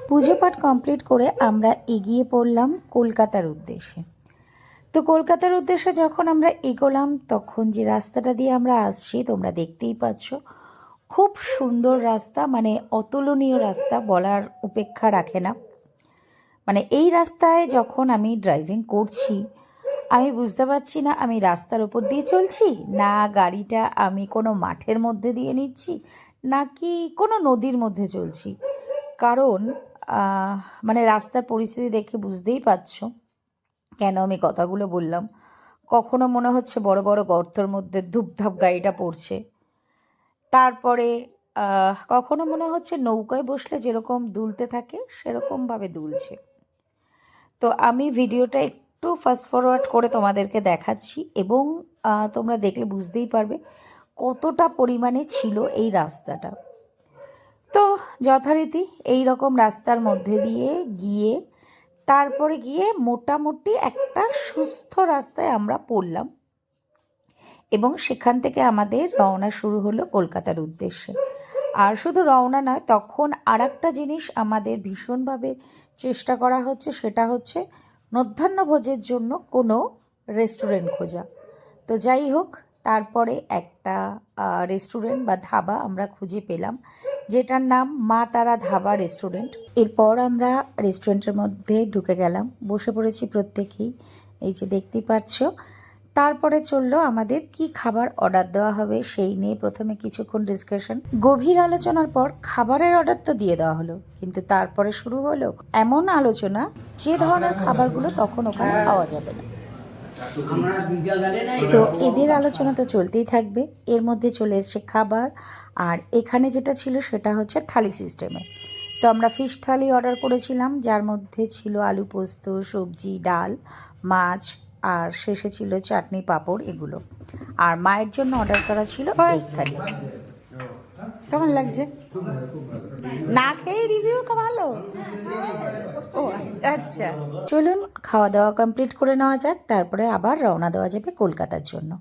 পুজো পাঠ কমপ্লিট করে আমরা এগিয়ে পড়লাম কলকাতার উদ্দেশ্যে। তো কলকাতার উদ্দেশ্যে যখন আমরা এগোলাম তখন যে রাস্তাটা দিয়ে আমরা আসছি তোমরা দেখতেই পাচ্ছ, খুব সুন্দর রাস্তা, মানে অতুলনীয় রাস্তা, বলার উপেক্ষা রাখে না। মানে এই রাস্তায় যখন আমি ড্রাইভিং করছি আমি বুঝতে পারছি না আমি রাস্তার ওপর দিয়ে চলছি, না গাড়িটা আমি কোনো মাঠের মধ্যে দিয়ে নিচ্ছি, নাকি কোনো নদীর মধ্যে চলছি। কারণ মানে রাস্তার পরিস্থিতি দেখে বুঝতেই পারছো কেন আমি কথাগুলো বললাম। কখনো মনে হচ্ছে বড় বড় গর্তর মধ্যে ধূপধাপ গাড়িটা পড়ছে, তারপরে কখনো মনে হচ্ছে নৌকায় বসলে যেরকম দুলতে থাকে সেরকমভাবে দুলছে। তো আমি ভিডিওটা একটু ফাস্ট ফরওয়ার্ড করে তোমাদেরকে দেখাচ্ছি এবং তোমরা দেখলে বুঝতেই পারবে কতটা পরিমাণে ছিল এই রাস্তাটা। তো যথারীতি এই রকম রাস্তার মধ্যে দিয়ে গিয়ে তারপরে গিয়ে মোটামুটি একটা সুস্থ রাস্তায় আমরা পড়লাম এবং সেখান থেকে আমাদের রওনা শুরু হলো কলকাতার উদ্দেশ্যে। আর শুধু রওনা নয়, তখন আর একটা জিনিস আমাদের ভীষণভাবে চেষ্টা করা হচ্ছে, সেটা হচ্ছে মধ্যাহ্নভোজের জন্য কোনো রেস্টুরেন্ট খোঁজা। তো যাই হোক, তারপরে একটা রেস্টুরেন্ট বা ধাবা আমরা খুঁজে পেলাম, যেটার নাম মা তারা ধাবা রেস্টুরেন্ট। এরপর আমরা রেস্টুরেন্টের মধ্যে ঢুকে গেলাম, বসে পড়েছি প্রত্যেকেই, এই যে দেখতেই পাচ্ছ। তারপরে চললো আমাদের কি খাবার অর্ডার দেওয়া হবে সেই নিয়ে প্রথমে কিছুক্ষণ ডিসকাশন, গভীর আলোচনার পর খাবারের অর্ডার তো দিয়ে দেওয়া হলো, কিন্তু তারপরে শুরু হলো এমন আলোচনা যে ধরনের খাবারগুলো তখন ওখানে পাওয়া যাবে না। তো এদের আলোচনা তো চলতেই থাকবে, এর মধ্যে চলে এসছে খাবার। আর এখানে যেটা ছিল সেটা হচ্ছে থালি সিস্টেমে। তো আমরা ফিশ থালি অর্ডার করেছিলাম, যার মধ্যে ছিল আলু পোস্ত, সবজি, ডাল, মাছ, আর শেষে ছিল চাটনি, পাঁপড়, এগুলো। আর মায়ের জন্য অর্ডার করা ছিল এগ থালি। কেমন লাগছে? না খেয়ে রিভিউ ভালো? ও আচ্ছা, চলুন খাওয়া দাওয়া কমপ্লিট করে নেওয়া যাক, তারপরে আবার রওনা দেওয়া যাবে কলকাতার জন্য।